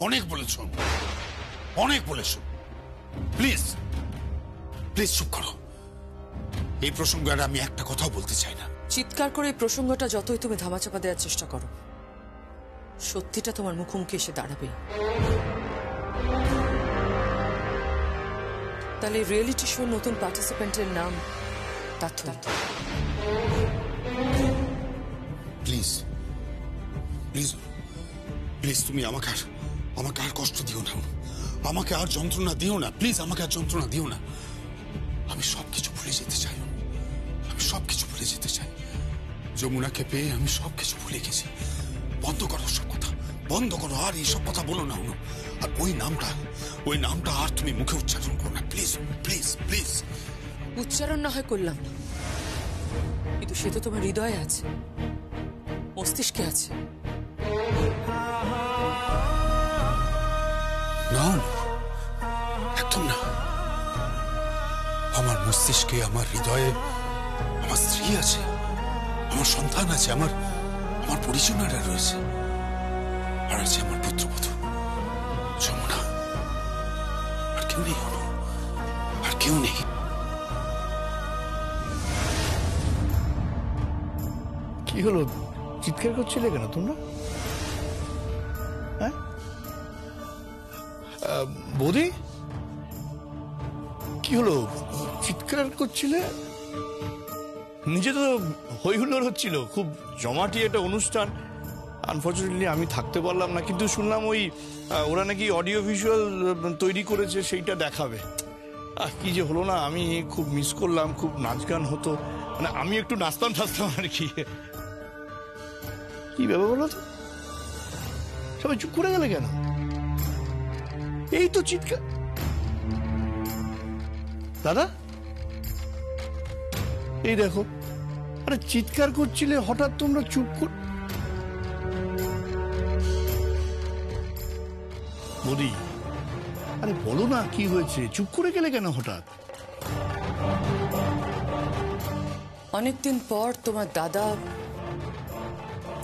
অনেক বলেছ, অনেক বলেছ। প্লিজ প্লিজ চুপ করো। এই প্রসঙ্গে আর আমি একটা কথাও বলতে চাই না। চিৎকার করে এই প্রসঙ্গটা যতই তুমি ধামাচাপা দেওয়ার চেষ্টা করো, সত্যিটা তোমার মুখোমুখি এসে দাঁড়াবে। তাহলে রিয়েলিটি শোর নতুন পার্টিসিপেন্টের নাম তাথুই। প্লিজ প্লিজ প্লিজ তুমি আমাকে আর কষ্ট দিও না, আমাকে আর যন্ত্রণা দিও না, প্লিজ আমাকে আর যন্ত্রণা দিও না। আমি সবকিছু ভুলে যেতে চাই, আমি সবকিছু ভুলে যেতে চাই। যমুনাকে পেয়ে আমি সবকিছু ভুলে গেছি। বন্ধ করো সব কথা, বন্ধ করো, আর এইসব কথা বলো না। আর ওই নামটা আর তুমি মুখে উচ্চারণ করো না, প্লিজ প্লিজ প্লিজ। উচ্চারণ না হয় করলাম না, কিন্তু সে তো তোমার হৃদয়ে আছে, মস্তিষ্কে আছে। না, একদম না। আমার মস্তিষ্কে, আমার হৃদয়ে আমার স্ত্রী আছে, আমার সন্তান আছে, আমার পরিজনেরা রয়েছে, আর আছে আমার পুত্রবধূ যমুনা। আর কেউ নেই, আর কেউ নেই। কি হলো, চিৎকার করছিলে কেন তোমরা? হ্যাঁ বৌদি, কি হলো, চিৎকার করছিলে? নিজে তো হই হুল্লোড় হচ্ছিল, খুব জমাটি একটা অনুষ্ঠান। আনফর্চুনেটলি আমি থাকতে পারলাম না, কিন্তু শুনলাম ওরা নাকি অডিও ভিজুয়াল তৈরি করেছে, সেইটা দেখাবে। কি যে হলো না, আমি খুব মিস করলাম। খুব নাচ গান হতো, মানে আমি একটু নাচতাম আর কি। কি ব্যাপার বলো তো, সবাই চুপ করে গেলে কেন? এই তো চিৎকার। দাদা, এই দেখো, আরে চিৎকার করছিলে, হঠাৎ তোমরা চুপ কর। বলি, আরে বলো না কি হয়েছে, চুপ করে গেলে কেন হঠাৎ? অনেকদিন পর তোমার দাদা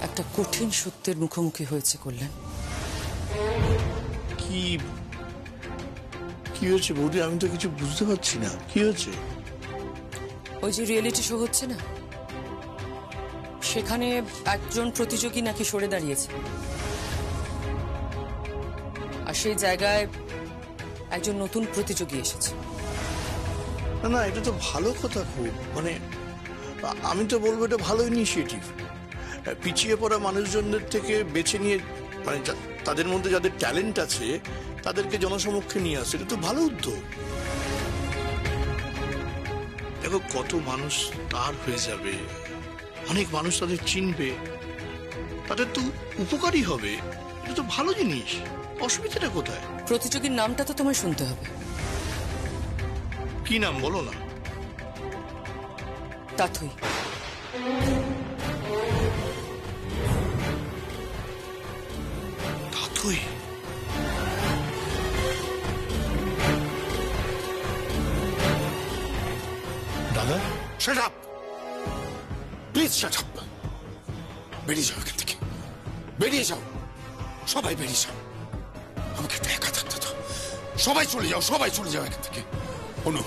একটা কঠিন সত্যের মুখোমুখি হয়েছে করলেন। কি হয়েছে বৌদি? আমি তো কিছু বুঝতে পারছি না, কি হয়েছে? ওই যে রিয়েলিটি শো হচ্ছে না, সেখানে একজন প্রতিযোগী নাকি সরে দাঁড়িয়েছে, আর সেই জায়গায় একজন নতুন প্রতিযোগী এসেছে। না, এটা তো ভালো কথা খুব, মানে আমি তো বলবো এটা ভালো ইনিশিয়েটিভ। পিছিয়ে পড়া মানুষজনদের থেকে বেছে নিয়ে, মানে তাদের মধ্যে যাদের ট্যালেন্ট আছে তাদেরকে জনসমক্ষে নিয়ে আসে, এটা তো ভালো উদ্যোগ। দেখো, কত মানুষ তার হয়ে যাবে, অনেক মানুষ তাদের চিনবে, তাদের তো উপকারী হবে। এটা তো ভালো জিনিস, অসুবিধাটা কোথায়? প্রতিযোগীর নামটা তো তোমায় শুনতে হবে। কি নাম বলো না? তাথুই। তাথুই? দাদা, shut up, please shut up. বেরিয়ে যাও এখান থেকে, বেরিয়ে যাও, সবাই বেরিয়ে যাও। আমাকে একটু একা থাকতে দাও। সবাই চলে যাও, সবাই চলে যাও এখান থেকে। অনু,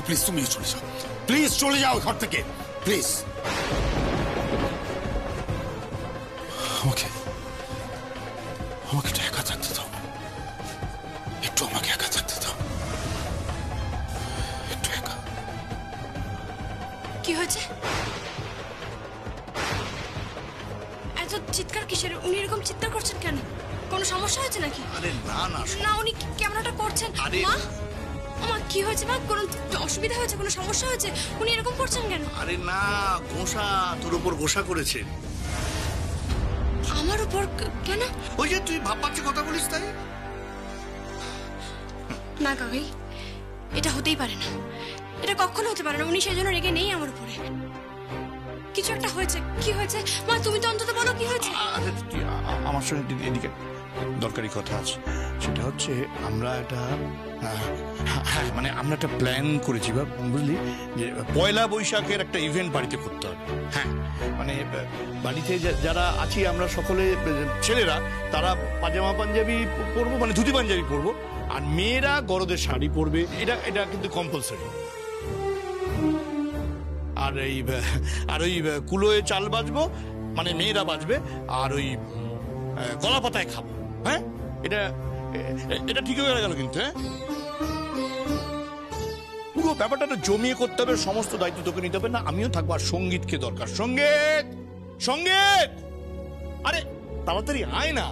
প্লিজ তুমিও চলে যাও, প্লিজ চলে যাও ঘর থেকে, প্লিজ। আমাকে একটু একা থাকতে দাও, একটু আমাকে একা থাকতে দাও, একটু একা। কি হয়েছে? এত চিৎকার কিসের? উনি এরকম চিৎকার করছেন কেন? কোনো সমস্যা হয়েছে নাকি? আরে না না না, উনি ক্যামেরাটা করছেন। মা, মা কি হয়েছে? মা কোনো অসুবিধা হয়েছে, কোনো সমস্যা হয়েছে? উনি এরকম করছেন কেন? আরে না, গোসা তোর উপর গোসা করেছে। আমার উপর কেন? ওই যে তুই ভাব পাচ্ছি কথা বলিস তাই। না কাকাই, এটা হতেই পারে না, এটা কখনো হতে পারে না। উনি সেই জন্য রেগে নেই আমার উপরে। কিছু একটা হয়েছে। কি হয়েছে মা? তুমি তো অন্তত বলো কি হয়েছে। তুই আমার সঙ্গে এদিকে দরকারি কথা আছে। সেটা হচ্ছে আমরা একটা হ্যাঁ মানে আমরা একটা প্ল্যান করেছি, বুঝলি, যে পয়লা বৈশাখের একটা ইভেন্ট বাড়িতে করতে হবে। হ্যাঁ মানে বাড়িতে যারা আছি আমরা সকলে ছেলেরা তারা পাজামা পাঞ্জাবি পরবো, মানে ধুতি পাঞ্জাবি পরবো, আর মেয়েরা গরদের শাড়ি পরবে। এটা কিন্তু কম্পালসারি। আর ওই কুলোয় চাল বাজবো, মানে মেয়েরা বাজবে, আর ওই কলা পাতায় খাবো। হ্যাঁ এটা ঠিক হয়ে গেল কিন্তু। হ্যাঁ পুরো ব্যাপারটা জমিয়ে করতে হবে, সমস্ত দায়িত্ব তোকে নিতে হবে। না আমিও থাকবো। আর সঙ্গীতকে দরকার, সঙ্গীত সঙ্গীত। আরে তাড়াতাড়ি আয় না।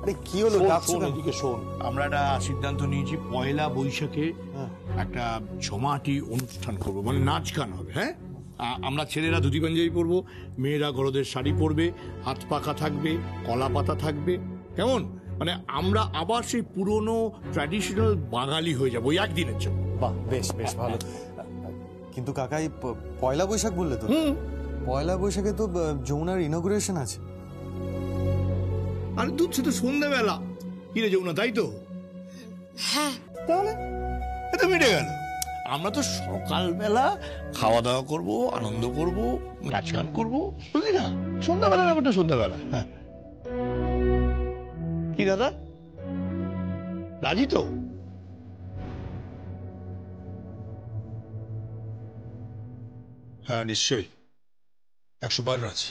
আরে কি হলো? শোন এদিকে শোন, আমরা একটা সিদ্ধান্ত নিয়েছি পয়লা বৈশাখে একটা জমাটি অনুষ্ঠান করবো, মানে নাচ গান হবে। হ্যাঁ আমরা ছেলেরা ধুতি পাঞ্জাবি পরবো, মেয়েরা গরদের শাড়ি পরবে, হাত পাখা থাকবে, কলা পাতা থাকবে। কেমন? মানে আমরা আবার সেই পুরনো ট্র্যাডিশনাল বাঙালি হয়ে যাবো ওই একদিনের জন্য। বাহ, বেশ বেশ ভালো। কিন্তু কাকাই পয়লা বৈশাখ বললে তো? পয়লা বৈশাখে তো যমুনার ইনগুরেশন আছে। আরে দুধ সে তো সন্ধ্যাবেলা। কি রে যমুনা, তাই তো? হ্যাঁ। তাহলে এটা মিটে গেল। আমরা তো সকালবেলা খাওয়া দাওয়া করবো, আনন্দ করবো, নাচ গান করবো, বুঝলি না? সন্ধ্যাবেলা ব্যাপারটা সন্ধ্যাবেলা। হ্যাঁ কি দাদা, রাজি তো? হ্যাঁ নিশ্চয়ই, 100 বার রাজি।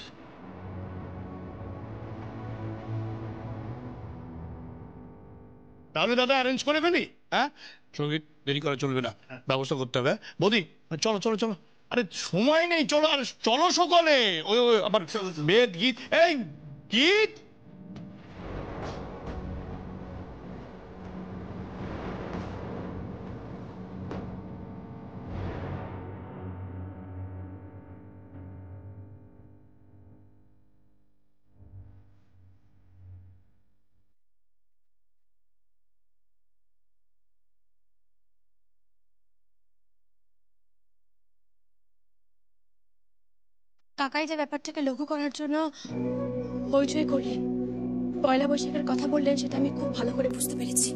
তাহলে দাদা অ্যারেঞ্জ করে ফেলি। হ্যাঁ সঙ্গীত দেরি করা চলবে না, ব্যবস্থা করতে হবে। বৌদি চলো চলো চলো। আরে সময় নেই, চলো। আর চলো সকলে। ওই আবার বেদ গীত, এই গীত। কাকাই যে ব্যাপারটাকে লঘু করার জন্য হইচই করি, পয়লা বৈশাখের কথা বললেন, সেটা আমি খুব ভালো করে বুঝতে পেরেছি।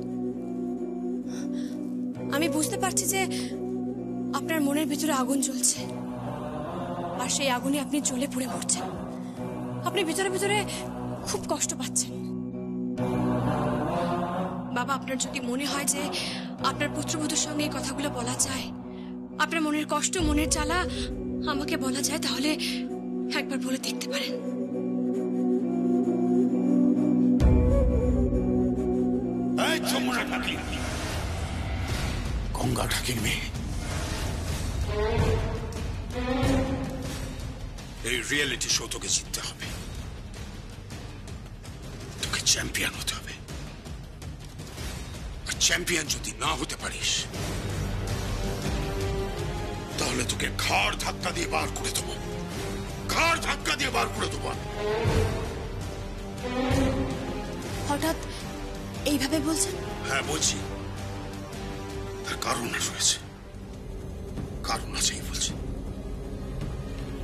আমি বুঝতে পারছি যে আপনার মনের ভিতরে আগুন জ্বলছে, আর সেই আগুনে আপনি জ্বলে পুড়ে মরছেন। আপনি ভিতরে ভিতরে খুব কষ্ট পাচ্ছেন। বাবা, আপনার যদি মনে হয় যে আপনার পুত্রবধূর সঙ্গে এই কথাগুলো বলা যায়, আপনার মনের কষ্ট, মনের জ্বালা আমাকে বলা যায়, তাহলে একবার বলে দেখতে পারেন। গঙ্গা ঠাকির মেয়ে, এই রিয়েলিটি শো তোকে জিততে হবে, তোকে চ্যাম্পিয়ন হতে হবে। আর চ্যাম্পিয়ন যদি না হতে পারিস তাহলে তোকে ঘাড় ধাক্কা দিয়ে বার করে দেবো, ঘাড় ধাক্কা দিয়ে বার করে দেবো। হঠাৎ এইভাবে বলছেন? হ্যাঁ বলছি, তার কারণ রয়েছে, কারণ আছেই বলছি।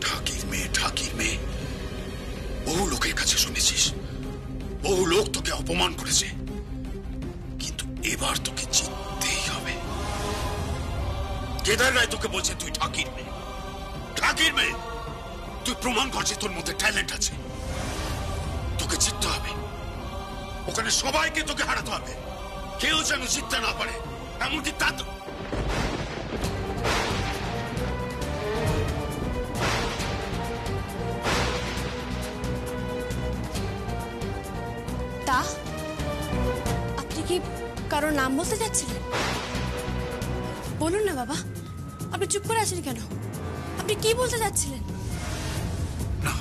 ঠাকির মেয়ে, ঠাকির মেয়ে, বহু লোকের কাছে শুনেছিস, বহু লোক তোকে অপমান করেছে, কিন্তু এবার তোকে জিততেই হবে। কেদার রায় তোকে বলছে তুই ঠাকির মেয়ে, ঠাকির মেয়ে। তুই প্রমাণ করছে তোর মধ্যে ট্যালেন্ট আছে, তোকে জিততে হবে। ওখানে সবাইকে তোকে হারাতে হবে, কেউ যেন জিততে না পারে, এমনকি তা তো। তা আপনি কি কারোর নাম বলতে যাচ্ছিলেন? বলুন না বাবা, আপনি চুপ করে আছেন কেন? আপনি কি বলতে যাচ্ছিলেন? না,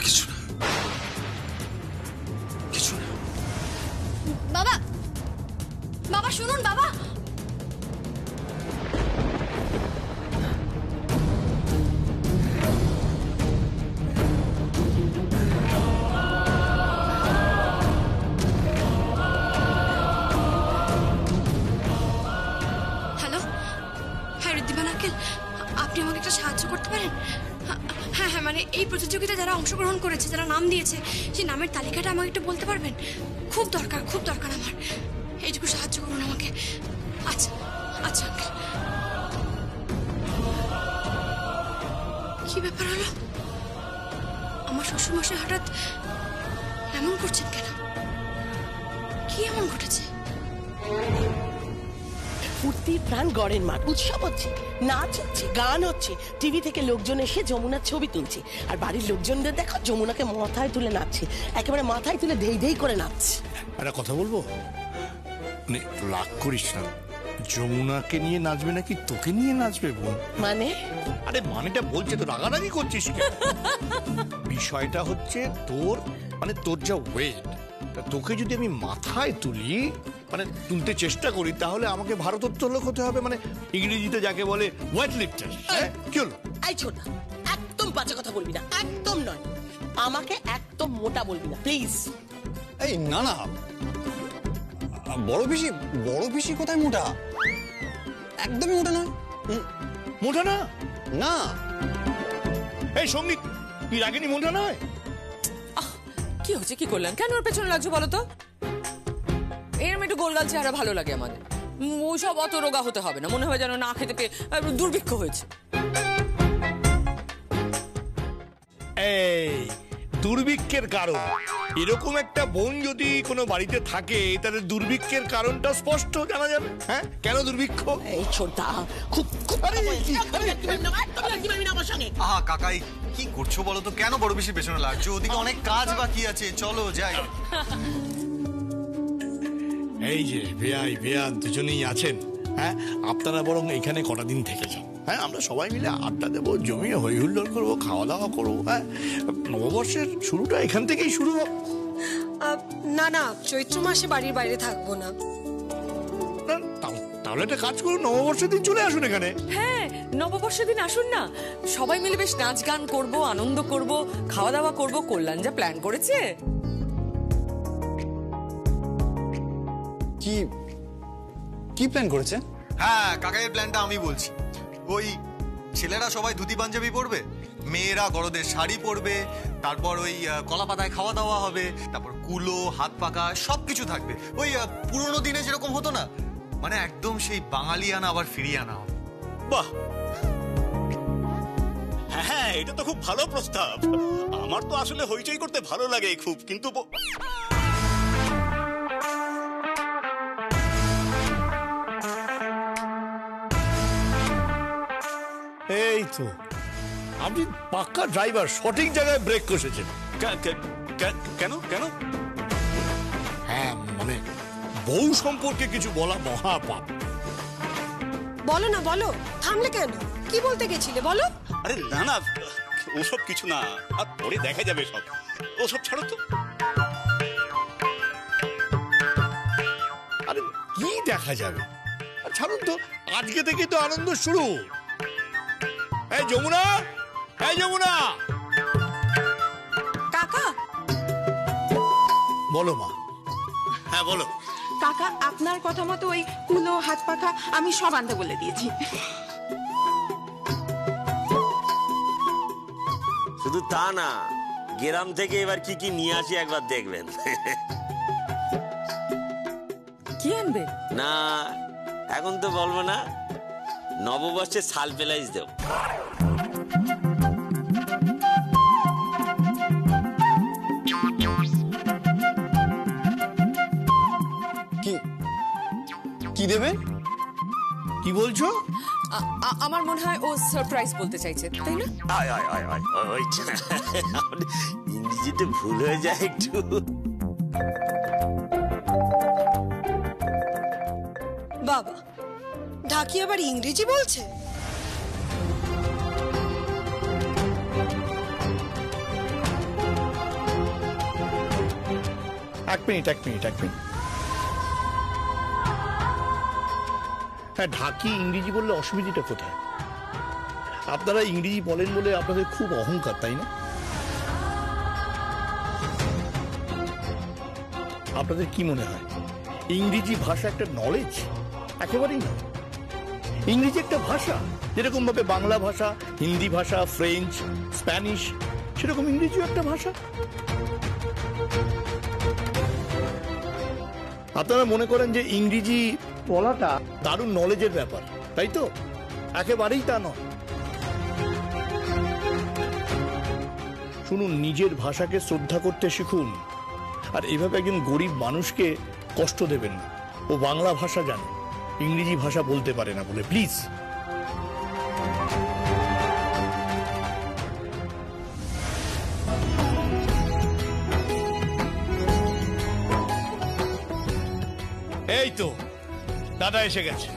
কিছু না, কিছু না। বাবা, বাবা শুনুন বাবা। আপনি আমাকে একটা সাহায্য করতে পারেন? হ্যাঁ হ্যাঁ, মানে এই প্রতিযোগিতায় যারা অংশগ্রহণ করেছে, যারা নাম দিয়েছে, কি নামের তালিকাটা আমাকে একটু বলতে পারবেন? খুব দরকার আমার। এইটুকু সাহায্য করুন আমাকে। আচ্ছা আচ্ছা আঙ্কেল। কি ব্যাপার হলো? আমার শ্বশুরমশাই হঠাৎ এমন করছেন কেন? কি এমন ঘটেছে? ফুর্তির প্রাণ গড়ের মাঠ, উৎসব হচ্ছে, নাচ হচ্ছে, গান হচ্ছে, টিভি থেকে লোকজন এসে যমুনার ছবি তুলছে, আর বাড়ির লোকজনদের দেখো যমুনাকে মাথায় তুলে নাচছে, একেবারে মাথায় তুলে ধেই ধেই করে নাচছে। একটা কথা বলবো, মানে রাগ করিস না, যমুনাকে নিয়ে নাচবে নাকি তোকে নিয়ে নাচবে বোন? মানে? আরে মানেটা বলছে তো, রাগারাগি করছিস কেন? বিষয়টা হচ্ছে তোর, মানে তোর যা ওয়েট, তোকে যদি আমি মাথায় তুলি, মানে তুলতে চেষ্টা করি, তাহলে আমাকে ভারতোত্তোলক হতে হবে, মানে ইংরেজিতে যাকে বলে ওয়েট লিফটার। কি হলো? এই ছোটা, একদম বাজে কথা বলবি না, একদম নয়। আমাকে একদম মোটা বলবি না প্লিজ। এই না না, বড় পিসি কোথায় মোটা? একদমই মোটা নয়। মোটা না? না। এই সঙ্গীত, কি রাগিনী মোটা নয়? কি হচ্ছে, কি করলাম, কেন ওর পেছনে লাগছো বলো তো? এরম একটু গোলগাল চেহারা ভালো লাগে আমাদের। ওসব অত রোগা হতে হবে না, মনে হয় যেন না খেতে পেয়ে দুর্ভিক্ষ হয়েছে। এই দুর্ভিক্ষের কারণ, এরকম একটা বোন যদি কোনো বাড়িতে থাকে, তাদের দুর্ভিক্ষের কারণটা স্পষ্ট জানা যাবে। হ্যাঁ, কেন দুর্ভিক্ষ? এই ছোটা, খুব আহা কাকাই, কি করছো বলো তো? কেন বড় পিসির পেছনে লাগছো? ওদিকে অনেক কাজ বাকি আছে, চলো যাই। এই যে বেয়াই বেয়ান দুজনেই আছেন, হ্যাঁ, আপনারা বরং এখানে কটা দিন থেকে যান। হ্যাঁ, আমরা সবাই মিলে আড্ডা দেবো, জমিয়ে হই হুল্লোড় করবো, খাওয়া দাওয়া করবো। হ্যাঁ, নববর্ষের শুরুটা এখান থেকেই শুরু হবে। না না, চৈত্র মাসে বাড়ির বাইরে থাকবো না। তাহলে একটা কাজ করুন, নববর্ষের দিন চলে আসুন এখানে। হ্যাঁ, নববর্ষের দিন আসুন না, সবাই মিলে বেশ নাচ গান করবো, আনন্দ করবো, খাওয়া দাওয়া করবো। কল্যাণ যা প্ল্যান করেছে। কি প্ল্যান করেছে? হ্যাঁ, কাকাইয়ের প্ল্যানটা আমি বলছি। ওই ছেলেরা সবাই ধুতি পাঞ্জাবি পরবে, মেয়েরা গরদের শাড়ি পরবে, তারপর ওই কলা পাতায় খাওয়া দাওয়া হবে, তারপর কুলো, হাত পাকা সবকিছু থাকবে। ওই পুরোনো দিনে যেরকম হতো না, মানে একদম সেই বাঙালিয়ানা আবার ফিরিয়ে আনা হবে। বাহ, হ্যাঁ, এটা তো খুব ভালো প্রস্তাব। আমার তো আসলে হইচই করতে ভালো লাগে খুব, কিন্তু এই তো আপনি পাক্কা ড্রাইভার, সঠিক জায়গায় ব্রেক কষেছেন। কেন কেন? হ্যাঁ, মানে বউ সম্পর্কে কিছু বলা মহাপাপ। বলো না, বলো, থামলে কেন? কি বলতে গেছিলে বলো? আরে না না, ওসব কিছু না, আর পরে দেখা যাবে সব। ওসব ছাড়ো তো। আরে কি দেখা যাবে? ছাড়ুন তো, আজকে থেকে তো আনন্দ শুরু। এই যমুনা, এই যমুনা। কাকা। বলো মা। হ্যাঁ বলো। কাকা, আপনার কথা মতো ওই কুলো, হাত পাখা আমি সব আনতে বলে দিয়েছি। শুধু তা না, গ্রাম থেকে এবার কি কি নিয়ে আসি একবার দেখবেন। কি আনবে? না, এখন তো বলবো না, নববর্ষে সারপ্রাইজ দেব। কি দেবে? কি বলছো? আমার মনে হয় ও সারপ্রাইজ বলতে চাইছে, তাই না? ইংরেজিতে ভুল হয়ে যায় একটু। বাবা, ঢাকি আবার ইংরেজি বলছে? এক মিনিট। হ্যাঁ, ঢাকি ইংরেজি বললে অসুবিধাটা কোথায়? আপনারা ইংরেজি বলেন বলে আপনাদের খুব অহংকার, তাই না? আপনাদের কি মনে হয় ইংরেজি ভাষা একটা নলেজ? একেবারেই না। ইংরেজি একটা ভাষা, যেরকম ভাবে বাংলা ভাষা, হিন্দি ভাষা, ফ্রেঞ্চ, স্প্যানিশ, সেরকম ইংরেজিও একটা ভাষা। আপনারা মনে করেন যে ইংরেজি বলাটা দারুণ নলেজের ব্যাপার, তাই তো? একেবারেই তা নয়। শুনুন, নিজের ভাষাকে শ্রদ্ধা করতে শিখুন, আর এইভাবে একজন গরিব মানুষকে কষ্ট দেবেন না। ও বাংলা ভাষা জানে, ইংরেজি ভাষা বলতে পারে না বলে, প্লিজ। এই তো দাদা এসে গেছে।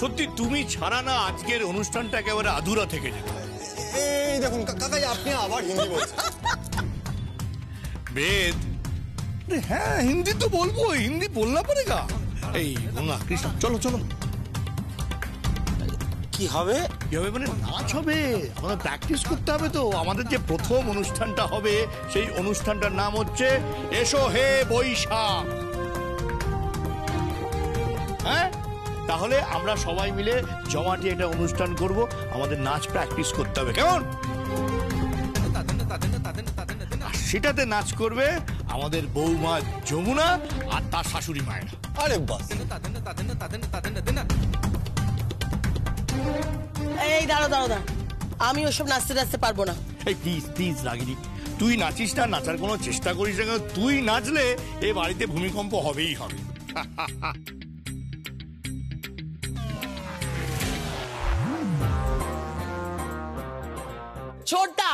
সত্যি তুমি ছাড়া না আজকের অনুষ্ঠানটা একেবারে আধুরা থেকে যেত। এই দেখুন কাকাই, আপনি আবার হিন্দি বলছেন। বেদ, হ্যাঁ হিন্দি তো বলবো, হিন্দি বলনা পড়েগা। এই গঙ্গা কৃষ্ণ, চলো চলো। কি হবে? কি হবে মানে নাচ হবে, আমাদের প্র্যাকটিস করতে হবে তো। আমাদের যে প্রথম অনুষ্ঠানটা হবে সেই অনুষ্ঠানটার নাম হচ্ছে এসো হে বৈশাখ। হ্যাঁ, তাহলে আমরা সবাই মিলে জমাটি একটা অনুষ্ঠান করব, আমাদের নাচ প্র্যাকটিস করতে হবে, কেমন? সেটাতে নাচ করবে আমাদের বৌমা যমুনা আর তার শাশুড়ি মায়েরা। আরে বাস, এই দাঁড়ো দাঁড়ো দাঁড়ো, আমি ওসব নাচতে নাচতে পারবো না। এই প্লিজ প্লিজ রাগিনি, তুই নাচিস না, নাচার কোনো চেষ্টা করিস না। তুই নাচলে এ বাড়িতে ভূমিকম্প হবেই হবে। ছোটটা,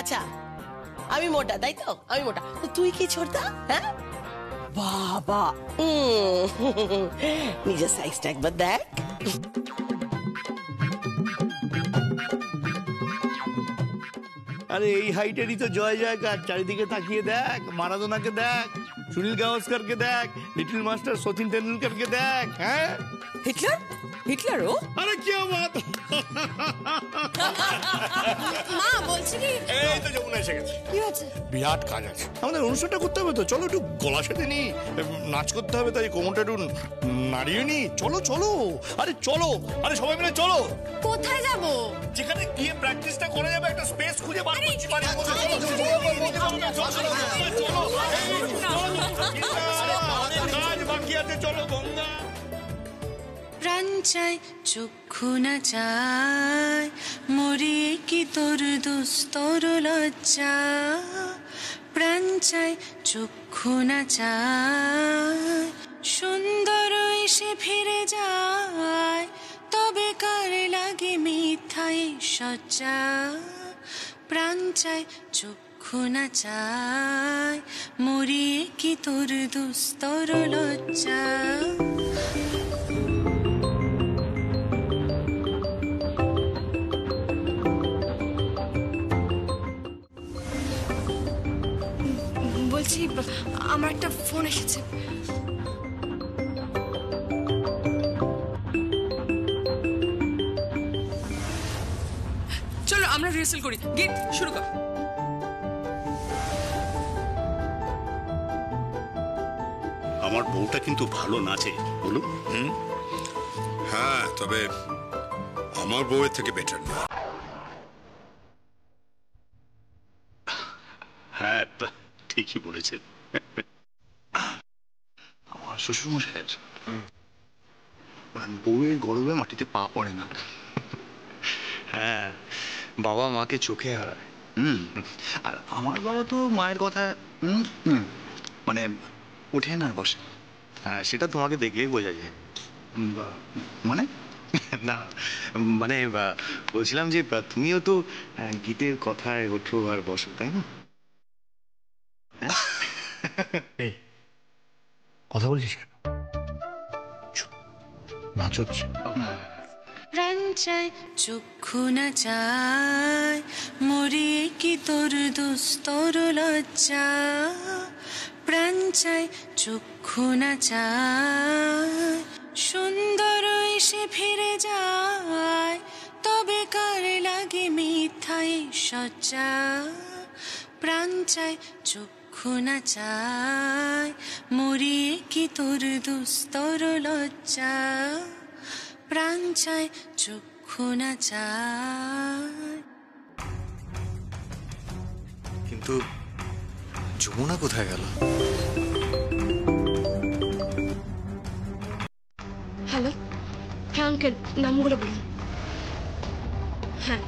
আচ্ছা আমি মোটা, তাই তো? আমি মোটা, তো তুই কি ছোটটা? হ্যাঁ বাবা, নিজের সাইজটা একবার দেখ। আরে এই হাইটেরই তো জয় জয়কার। চারিদিকে তাকিয়ে দেখ, মারাদোনাকে দেখ, সুনীল গাভাস্করকে দেখ, লিটল মাস্টার সচিন তেন্ডুলকরকে দেখ। হ্যাঁ, হিটলার? হিটলারও? আরে কি বাত! মা বলছি কি, এই তো যমুনা এসে গেছে। কি হচ্ছে? বিরাট কাজ আছে, আমাদের অনুষ্ঠানটা করতে হবে তো। চলো একটু গলা সাথে নি, নাচ করতে হবে, তাই কোমরটা একটু নাড়িয়ে নি। চলো চলো, আরে চলো, আরে সবাই মিলে চলো। কোথায় যাব? যেখানে গিয়ে প্র্যাকটিসটা করা যাবে, একটা স্পেস খুঁজে বার করছি বাড়ির মধ্যে। কাজ বাকি আছে, চলো গঙ্গা। প্রাণ চাই চক্ষু না চায়, মরি কি তোর দুস্তর লজ্জা। প্রাণ চাই চক্ষু না চায়, সুন্দর এসে ফিরে যায়, তবে কার লাগে মিথ্যাই সজ্জা। প্রাণ চাই চক্ষু না চায়, মরি কি তোর দুস্তর লজ্জা। বলছি আমার একটা ফোন এসেছে। চলো আমরা রিহার্সাল করি, গীত শুরু কর। আমার বউটা কিন্তু ভালো নাচে, বলুন। হ্যাঁ, তবে আমার বউয়ের থেকে বেটার না। হ্যাঁ, ঠিকই বলেছেন। আমার শ্বশুর মশাইয়ের বউয়ের গর্বে মাটিতে পা পড়ে না। হ্যাঁ, বাবা মাকে চোখে হারায়। আর আমার বাবা তো মায়ের কথা মানে ওঠে না বসে। হ্যাঁ, সেটা তোমাকে দেখলেই বোঝা যায়। মানে না, মানে বলছিলাম যে তুমিও তো গীতের কথায় ওঠো আর বসো, তাই না? কথা বলছিস কেন? নাচ হচ্ছে। প্রাণ চাই চক্ষু না চায়, মরি কি তোর দুস্তর লজ্জা। প্রাণ চাই চক্ষু না চায়, সুন্দর এসে ফিরে যায়, তবে কার লাগে মিথ্যাই সজ্জা। প্রাণ চাই চক্ষু না চায়, মরি কি তোর দুস্তর লজ্জা। প্রাণ চাই চক্ষু না চায়। কিন্তু যমুনা কোথায় গেল? আঙ্কেল নামগুলো বলুন। হ্যাঁ,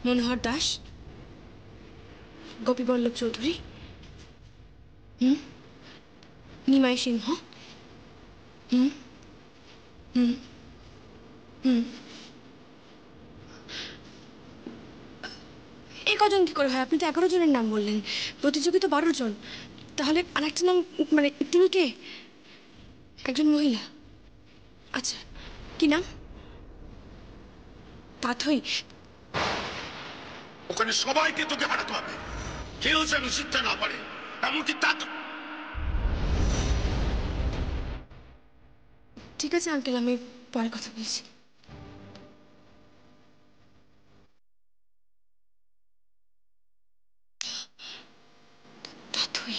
মনোহর দাস, গোপীবল্লভ চৌধুরী, নিমাই সিংহ, এই কজন কি করে হয়? আপনি তো 11 জনের নাম বললেন, প্রতিযোগী তো 12 জন। তাহলে আরেকটা নাম, মানে তিনি কে? একজন মহিলা। আচ্ছা, কি নাম? পাথই। ওখানে সবাইকে তোকে হারাতে হবে, কেউ যেন জিততে না পারে, এমনকি তা। ঠিক আছে আঙ্কেল, আমি পরে কথা বলছি। পাথই।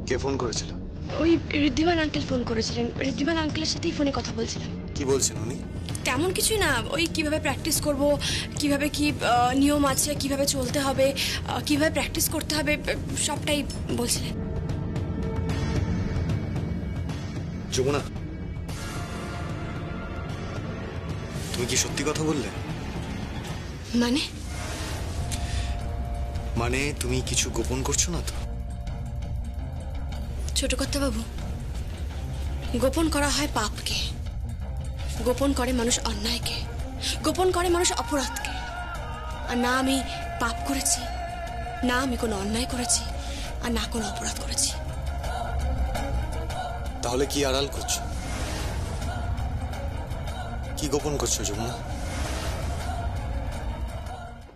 কে ফোন করেছিল? ওই ঋদ্ধিমান আঙ্কেল ফোন করেছিলেন। ঋদ্ধিমান আঙ্কেলের সাথেই ফোনে কথা বলছিলাম। কি বলছেন উনি? তেমন কিছুই না, ওই কিভাবে প্র্যাকটিস করব, কিভাবে কি নিয়ম আছে, কিভাবে চলতে হবে, কিভাবে প্র্যাকটিস করতে হবে, সবটাই বলছিলেন। যমুনা, তুমি কি সত্যি কথা বললে? মানে তুমি কিছু গোপন করছো না তো? ছোট কর্তা বাবু, গোপন করা হয় পাপকে, গোপন করে মানুষ অন্যায়কে, গোপন করে মানুষ অপরাধকে। আর না আমি পাপ করেছি, না আমি কোনো অন্যায় করেছি, আর না কোনো অপরাধ করেছি। তাহলে কি আড়াল করছো? কি গোপন করছো যমুনা?